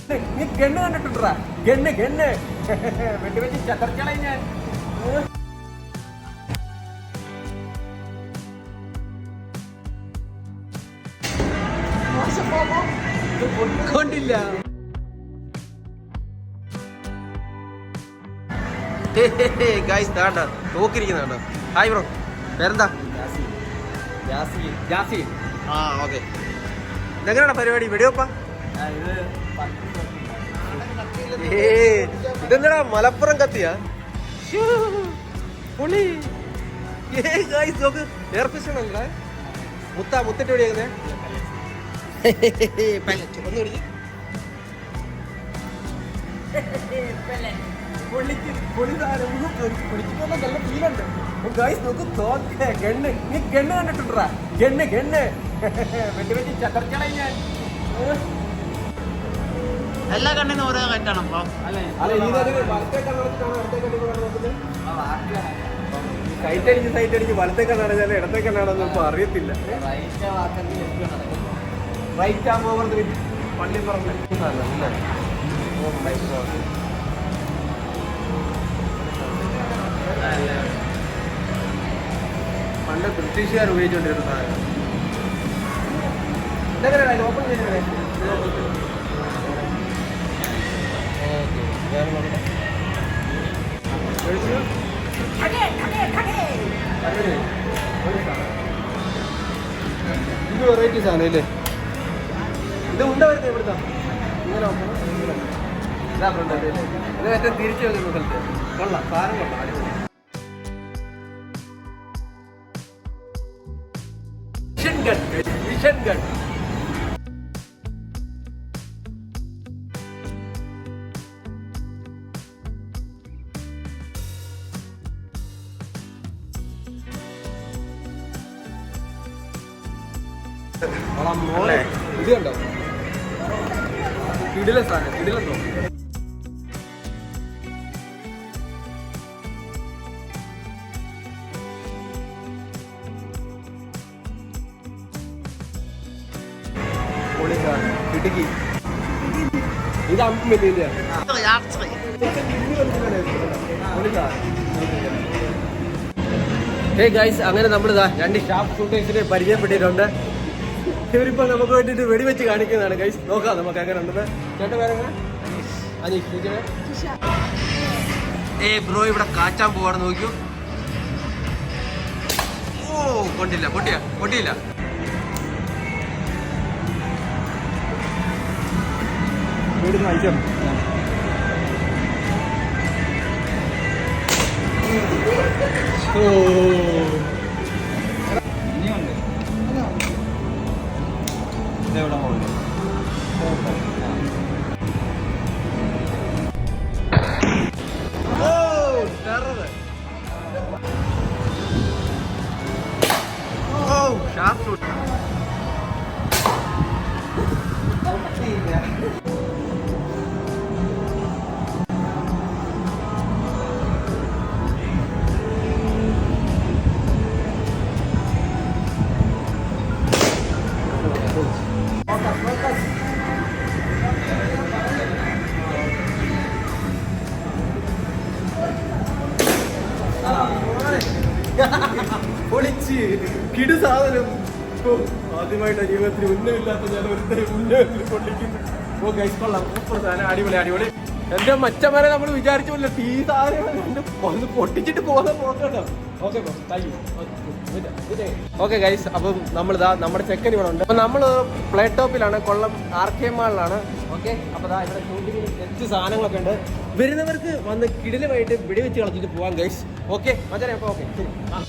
നീ gun കണ്ടിട്ടുണ്ടാ? Gun gun വെട്ടി വെച്ച് ചതർക്കളെ ഞാൻ കൊണ്ടില്ല. നോക്കിയിരിക്കുന്നുണ്ടോ? ഹായ് ബ്രോ, പേരെന്താ? ആ ഓക്കെ. എങ്ങനെയാണ് പരിപാടി? വെടിവെപ്പാ? ഇതെന്താടാ മലപ്പുറം കത്തിയാ? പൊളി. നോക്ക്, എയർഫിഷണല്ലേ മുത്തിട്ട് വെടിയാക്കുന്നേ. ഒന്ന് പിടിച്ച് ഗണ്ണ്. നീ ഗണ്ണ് കണ്ടിട്ടുണ്ടാ? ഗണ്ണ് ഗണ്ണ് വെട്ടി വെച്ച് ചതർക്കളെ ഞാൻ. എല്ലാ കണ്ണിന്ന് ഓരോ കറ്റാണ്. സൈറ്റ് അടിച്ച് വലത്തെ കണ്ണടച്ചാലും ഇടത്തെ കണ്ണാണെന്ന് ഇപ്പൊ അറിയത്തില്ല. റൈറ്റ് ആകുമ്പോ പള്ളി പറഞ്ഞ പണ്ട് ബ്രിട്ടീഷുകാർ ഉപയോഗിച്ചുകൊണ്ടിരുന്ന സാധനം. ഇതെങ്ങനെയാണ് ഓപ്പൺ ചെയ്യുന്നത്? ഇത് വെറൈറ്റി സാധനം ഇല്ലേ? ഇത് ഉണ്ട വരുന്നത് എവിടുന്നാ? ഇങ്ങനെ ഇത് ഏറ്റവും തിരിച്ചു വെക്കുന്ന സ്ഥലത്ത് കൊള്ളാം, സാധനം കൊള്ളാം, അടിപൊളി. Mission gun. ഇത് കണ്ടോ? കിടില സാധനം, കിടിലം തോന്നും. ഇടുക്കി ഇത് 5 മില്ലിന്റെ. അങ്ങനെ നമ്മളിതാ 2 ഷാപ്പ് ഷൂട്ടേഴ്സിനെ പരിചയപ്പെട്ടിട്ടുണ്ട്. ഇവരിപ്പോ നമുക്ക് വേണ്ടിട്ട് വെടിവെച്ച് കാണിക്കുന്നതാണ് ഗൈസ്. നോക്കാം നമുക്ക് എങ്ങനെ ഉണ്ടെന്ന്. ചേട്ടൻ പേരെങ്ങനെ? അനീഷ്. ബ്രോ ഇവിടെ കാച്ചാൻ പോവാണ്, നോക്കൂ. ഓ കൊണ്ടില്ല, പൊട്ടിയില്ല. ഐറ്റം ഇനിയുണ്ട്. ഇതെവിടെ പോകുന്നു? പൊളിച്ച് കിടു സാധനം. ആദ്യമായിട്ട് ജീവിതത്തിൽ ഉന്നമില്ലാത്ത ഞാൻ ഒരു ഉന്നത്തിൽ പൊള്ളിക്കുന്നു. ഓ ഗൈസ് കൊള്ളാം, സൂപ്പർ സാധനം, അടിപൊളി. എന്റെ മച്ചമാരെ നമ്മൾ വിചാരിച്ചില്ല ഈ സാധനം ഒന്ന് പൊട്ടിച്ചിട്ട് പോകട്ടോ. ഓക്കെ ഗൈസ്, അപ്പം നമ്മളിതാ നമ്മുടെ ചെക്കൻ ഇവിടെ ഉണ്ട്. അപ്പൊ നമ്മള് പ്ലേ ടോപ്പിലാണ്, കൊല്ലം RK മാളിലാണ്. ഓക്കെ, അപ്പൊ ഇവിടെ ഷൂട്ടിങ്ങിന് തെറ്റ് സാധനങ്ങളൊക്കെ ഉണ്ട്. വരുന്നവർക്ക് വന്ന് കിടിലുമായിട്ട് വെടിവെച്ച് കളിച്ചിട്ട് പോവാം ഗൈസ്. ഓക്കെ മച്ചാനെ, അപ്പൊ ഓക്കെ ശരി.